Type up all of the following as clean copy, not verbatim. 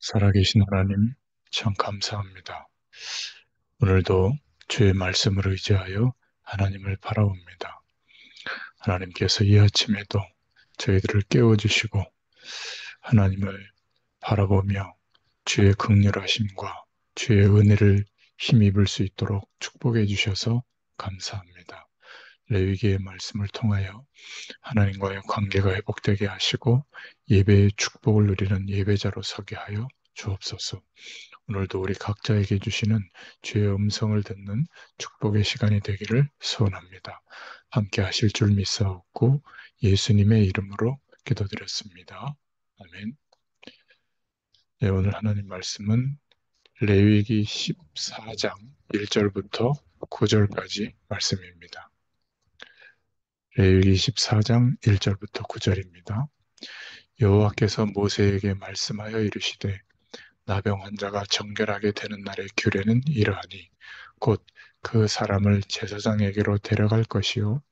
살아계신 하나님, 참 감사합니다. 오늘도 주의 말씀을 의지하여 하나님을 바라봅니다. 하나님께서 이 아침에도 저희들을 깨워주시고 하나님을 바라보며 주의 긍휼하심과 주의 은혜를 힘입을 수 있도록 축복해 주셔서 감사합니다. 레위기의 말씀을 통하여 하나님과의 관계가 회복되게 하시고 예배의 축복을 누리는 예배자로 서게 하여 주옵소서. 오늘도 우리 각자에게 주시는 주의 음성을 듣는 축복의 시간이 되기를 소원합니다. 함께 하실 줄 믿사옵고 예수님의 이름으로 기도드렸습니다. 아멘. 네, 오늘 하나님 말씀은 레위기 14장 1절부터 9절까지 말씀입니다. 레위기 14장 1절부터 9절입니다. 여호와께서 모세에게 말씀하여 이르시되 나병 환자가 정결하게 되는 날의 규례는 이러하니 곧 그 사람을 제사장에게로 데려갈 것이요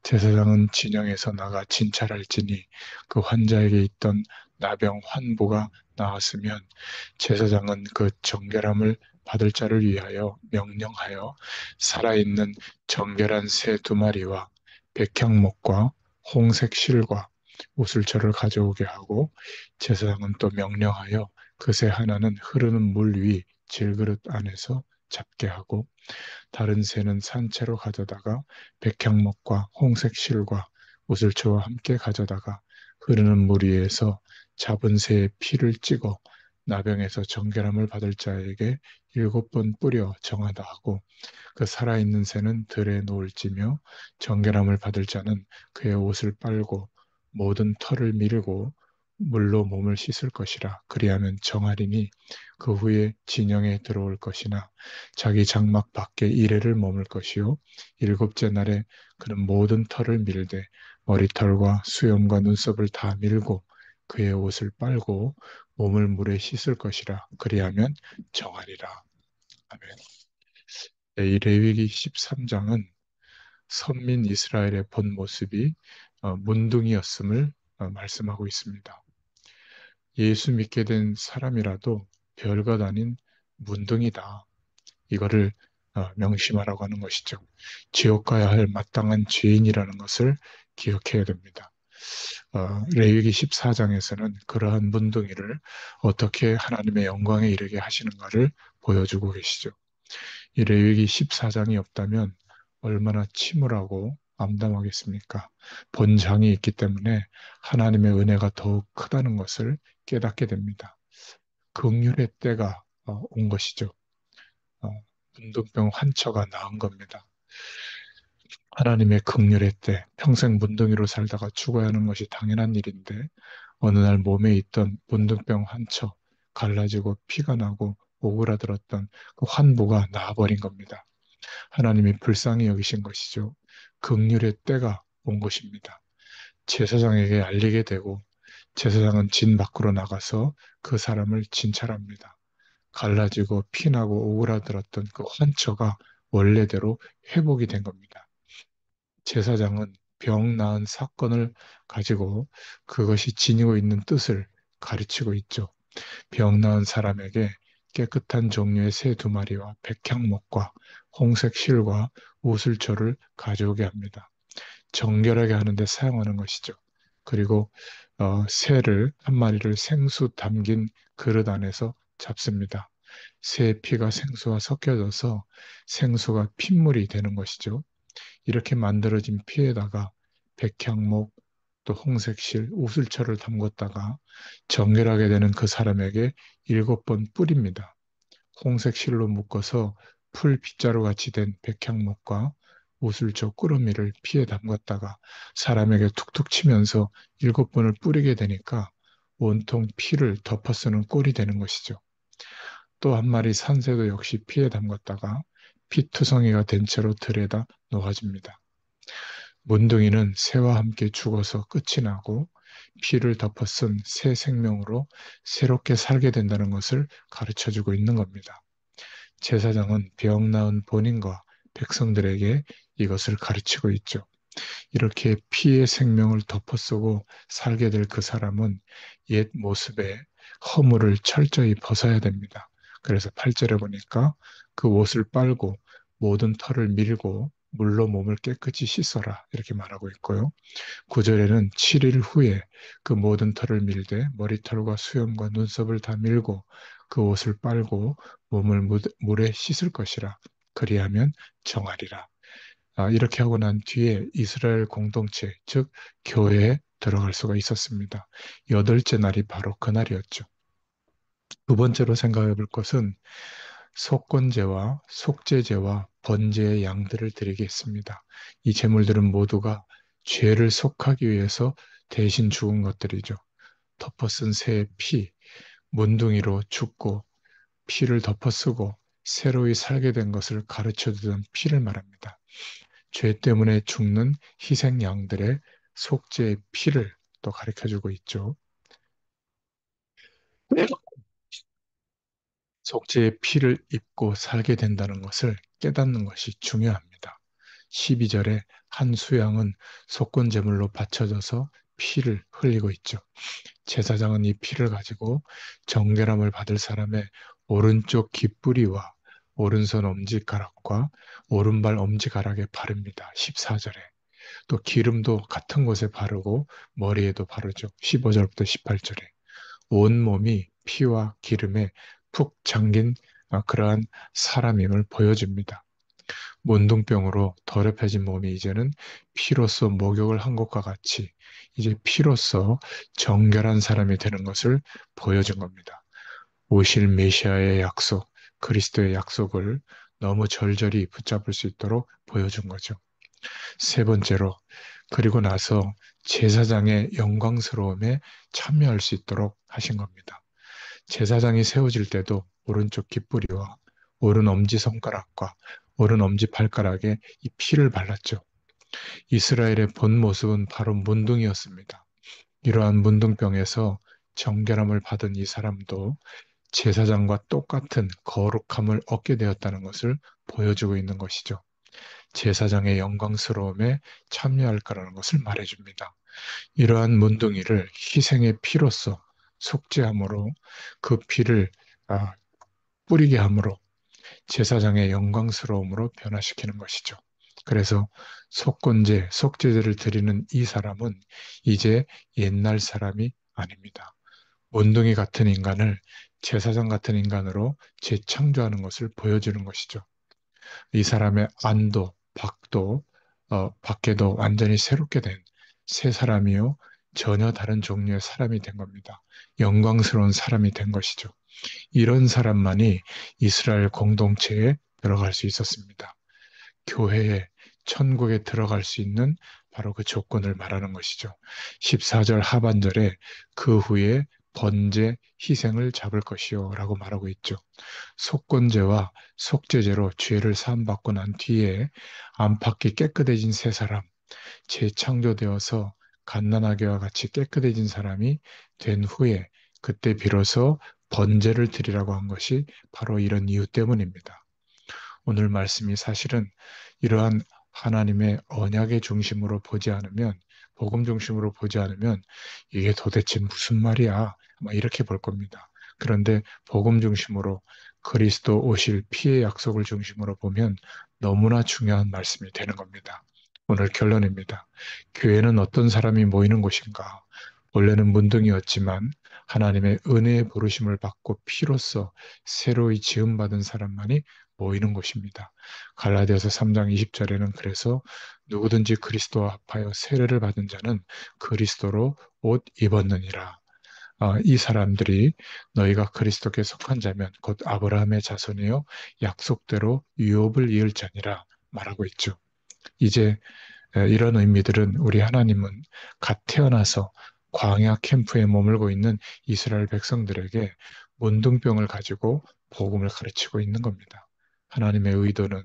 제사장은 진영에서 나가 진찰할지니 그 환자에게 있던 나병 환부가 나았으면 제사장은 그 정결함을 받을 자를 위하여 명령하여 살아있는 정결한 새 두 마리와 백향목과 홍색 실과 우슬초를 가져오게 하고 제사장은 또 명령하여 그 새 하나는 흐르는 물 위 질그릇 안에서 잡게 하고 다른 새는 산채로 가져다가 백향목과 홍색 실과 우슬초와 함께 가져다가 흐르는 물 위에서 잡은 새의 피를 찍어 나병에서 정결함을 받을 자에게 7번 뿌려 정하다 하고 그 살아있는 새는 들에 놓을지며 정결함을 받을 자는 그의 옷을 빨고 모든 털을 밀고 물로 몸을 씻을 것이라. 그리하면 정하리니 그 후에 진영에 들어올 것이나 자기 장막 밖에 이레를 머물 것이요 일곱째 날에 그는 모든 털을 밀되 머리털과 수염과 눈썹을 다 밀고 그의 옷을 빨고 몸을 물에 씻을 것이라. 그리하면 정하리라. 아멘. 이 레위기 13장은 선민 이스라엘의 본 모습이 문둥이였음을 말씀하고 있습니다. 예수 믿게 된 사람이라도 별것 아닌 문둥이다. 이거를 명심하라고 하는 것이죠. 지옥 가야 할 마땅한 죄인이라는 것을 기억해야 됩니다. 레위기 14장에서는 그러한 문둥이를 어떻게 하나님의 영광에 이르게 하시는가를 보여주고 계시죠. 이 레위기 14장이 없다면 얼마나 침울하고 암담하겠습니까? 본장이 있기 때문에 하나님의 은혜가 더욱 크다는 것을 깨닫게 됩니다. 긍휼의 때가 온 것이죠. 어, 문둥병 환처가 나은 겁니다. 하나님의 긍휼의 때, 평생 문둥이로 살다가 죽어야 하는 것이 당연한 일인데 어느 날 몸에 있던 문둥병 환처, 갈라지고 피가 나고 오그라들었던 그 환부가 나아버린 겁니다. 하나님이 불쌍히 여기신 것이죠. 긍휼의 때가 온 것입니다. 제사장에게 알리게 되고 제사장은 진 밖으로 나가서 그 사람을 진찰합니다. 갈라지고 피나고 오그라들었던 그 환처가 원래대로 회복이 된 겁니다. 제사장은 병 나은 사건을 가지고 그것이 지니고 있는 뜻을 가르치고 있죠. 병 나은 사람에게 깨끗한 종류의 새 두 마리와 백향목과 홍색 실과 우슬초를 가져오게 합니다. 정결하게 하는데 사용하는 것이죠. 그리고 새를 한 마리를 생수 담긴 그릇 안에서 잡습니다. 새의 피가 생수와 섞여져서 생수가 핏물이 되는 것이죠. 이렇게 만들어진 피에다가 백향목, 또 홍색실, 우슬초를 담궜다가 정결하게 되는 그 사람에게 7번 뿌립니다. 홍색실로 묶어서 풀 빗자루 같이 된 백향목과 우슬초 꾸러미를 피에 담갔다가 사람에게 툭툭 치면서 7번을 뿌리게 되니까 온통 피를 덮어쓰는 꼴이 되는 것이죠. 또 한 마리 산새도 역시 피에 담갔다가 피투성이가 된 채로 들에다 놓아집니다. 문둥이는 새와 함께 죽어서 끝이 나고 피를 덮어 쓴 새 생명으로 새롭게 살게 된다는 것을 가르쳐 주고 있는 겁니다. 제사장은 병 나은 본인과 백성들에게 이것을 가르치고 있죠. 이렇게 피의 생명을 덮어쓰고 살게 될 그 사람은 옛 모습에 허물을 철저히 벗어야 됩니다. 그래서 8절에 보니까 그 옷을 빨고 모든 털을 밀고 물로 몸을 깨끗이 씻어라 이렇게 말하고 있고요. 9절에는 7일 후에 그 모든 털을 밀되 머리털과 수염과 눈썹을 다 밀고 그 옷을 빨고 몸을 물에 씻을 것이라. 그리하면 정하리라. 이렇게 하고 난 뒤에 이스라엘 공동체, 즉 교회에 들어갈 수가 있었습니다. 여덟째 날이 바로 그날이었죠. 두 번째로 생각해 볼 것은 속건제와 속죄제와 번제의 양들을 드리겠습니다. 이 제물들은 모두가 죄를 속하기 위해서 대신 죽은 것들이죠. 덮어쓴 새의 피, 문둥이로 죽고 피를 덮어쓰고 새로이 살게 된 것을 가르쳐 주던 피를 말합니다. 죄 때문에 죽는 희생 양들의 속죄의 피를 또 가르쳐 주고 있죠. 속죄의 피를 입고 살게 된다는 것을 깨닫는 것이 중요합니다. 12절에 한 수양은 속건 제물로 바쳐져서 피를 흘리고 있죠. 제사장은 이 피를 가지고 정결함을 받을 사람의 오른쪽 귓뿌리와 오른손 엄지가락과 오른발 엄지가락에 바릅니다. 14절에. 또 기름도 같은 곳에 바르고 머리에도 바르죠. 15절부터 18절에. 온몸이 피와 기름에 푹 잠긴 그러한 사람임을 보여줍니다. 문둥병으로 더럽혀진 몸이 이제는 피로써 목욕을 한 것과 같이 이제 피로써 정결한 사람이 되는 것을 보여준 겁니다. 오실 메시아의 약속, 그리스도의 약속을 너무 절절히 붙잡을 수 있도록 보여준 거죠. 세 번째로, 그리고 나서 제사장의 영광스러움에 참여할 수 있도록 하신 겁니다. 제사장이 세워질 때도 오른쪽 깃뿌리와 오른 엄지손가락과 오른 엄지발가락에 이 피를 발랐죠. 이스라엘의 본 모습은 바로 문둥이었습니다. 이러한 문둥병에서 정결함을 받은 이 사람도 제사장과 똑같은 거룩함을 얻게 되었다는 것을 보여주고 있는 것이죠. 제사장의 영광스러움에 참여할 거라는 것을 말해줍니다. 이러한 문둥이를 희생의 피로써 속죄함으로 그 피를 아, 뿌리게 함으로 제사장의 영광스러움으로 변화시키는 것이죠. 그래서 속건제, 속죄제를 드리는 이 사람은 이제 옛날 사람이 아닙니다. 원둥이 같은 인간을 제사장 같은 인간으로 재창조하는 것을 보여주는 것이죠. 이 사람의 안도, 박도, 밖에도 완전히 새롭게 된 새 사람이요. 전혀 다른 종류의 사람이 된 겁니다. 영광스러운 사람이 된 것이죠. 이런 사람만이 이스라엘 공동체에 들어갈 수 있었습니다. 교회에, 천국에 들어갈 수 있는 바로 그 조건을 말하는 것이죠. 14절 하반절에 그 후에 번제, 희생을 잡을 것이요 라고 말하고 있죠. 속건제와 속죄제로 죄를 사함받고 난 뒤에 안팎이 깨끗해진 새 사람, 재창조되어서 갓난아기와 같이 깨끗해진 사람이 된 후에 그때 비로소 번제를 드리라고 한 것이 바로 이런 이유 때문입니다. 오늘 말씀이 사실은 이러한 하나님의 언약의 중심으로 보지 않으면, 복음 중심으로 보지 않으면 이게 도대체 무슨 말이야? 이렇게 볼 겁니다. 그런데 복음 중심으로 그리스도 오실 피의 약속을 중심으로 보면 너무나 중요한 말씀이 되는 겁니다. 오늘 결론입니다. 교회는 어떤 사람이 모이는 곳인가? 원래는 문둥이었지만 하나님의 은혜의 부르심을 받고 피로써 새로이 지음받은 사람만이 모이는 곳입니다. 갈라디아서 3장 20절에는 그래서 누구든지 그리스도와 합하여 세례를 받은 자는 그리스도로 옷 입었느니라. 이 사람들이 너희가 그리스도께 속한 자면 곧 아브라함의 자손이요 약속대로 유업을 이을 자니라 말하고 있죠. 이제 이런 의미들은 우리 하나님은 갓 태어나서 광야 캠프에 머물고 있는 이스라엘 백성들에게 문둥병을 가지고 복음을 가르치고 있는 겁니다. 하나님의 의도는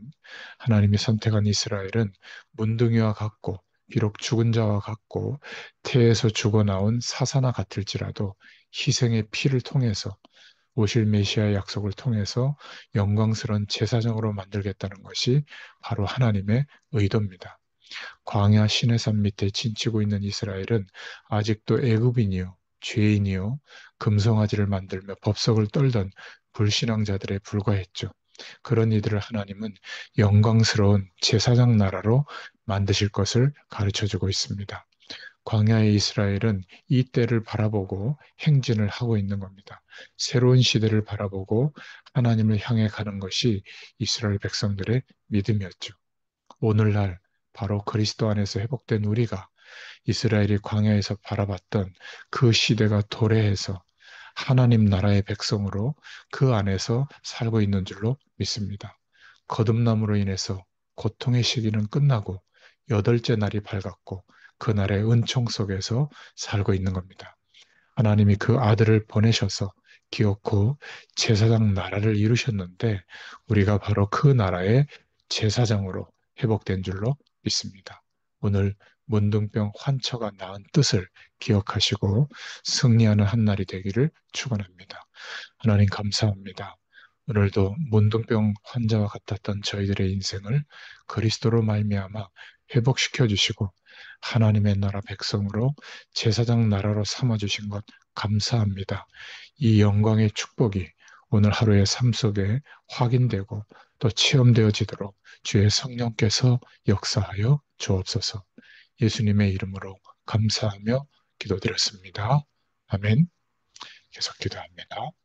하나님이 선택한 이스라엘은 문둥이와 같고 비록 죽은 자와 같고 태에서 죽어나온 사사나 같을지라도 희생의 피를 통해서 오실 메시아의 약속을 통해서 영광스러운 제사장으로 만들겠다는 것이 바로 하나님의 의도입니다. 광야 시내산 밑에 진치고 있는 이스라엘은 아직도 애굽인이요. 죄인이요 금송아지를 만들며 법석을 떨던 불신앙자들에 불과했죠. 그런 이들을 하나님은 영광스러운 제사장 나라로 만드실 것을 가르쳐 주고 있습니다. 광야의 이스라엘은 이 때를 바라보고 행진을 하고 있는 겁니다. 새로운 시대를 바라보고 하나님을 향해 가는 것이 이스라엘 백성들의 믿음이었죠. 오늘날 바로 그리스도 안에서 회복된 우리가 이스라엘이 광야에서 바라봤던 그 시대가 도래해서 하나님 나라의 백성으로 그 안에서 살고 있는 줄로 믿습니다. 거듭남으로 인해서 고통의 시기는 끝나고 여덟째 날이 밝았고 그날의 은총 속에서 살고 있는 겁니다. 하나님이 그 아들을 보내셔서 기어코 제사장 나라를 이루셨는데 우리가 바로 그 나라의 제사장으로 회복된 줄로 믿습니다. 오늘 문둥병 환처가 나은 뜻을 기억하시고 승리하는 한 날이 되기를 축원합니다. 하나님 감사합니다. 오늘도 문둥병 환자와 같았던 저희들의 인생을 그리스도로 말미암아 회복시켜 주시고 하나님의 나라 백성으로 제사장 나라로 삼아 주신 것 감사합니다. 이 영광의 축복이 오늘 하루의 삶 속에 확인되고 또 체험되어지도록 주의 성령께서 역사하여 주옵소서. 예수님의 이름으로 감사하며 기도드렸습니다. 아멘. 계속 기도합니다.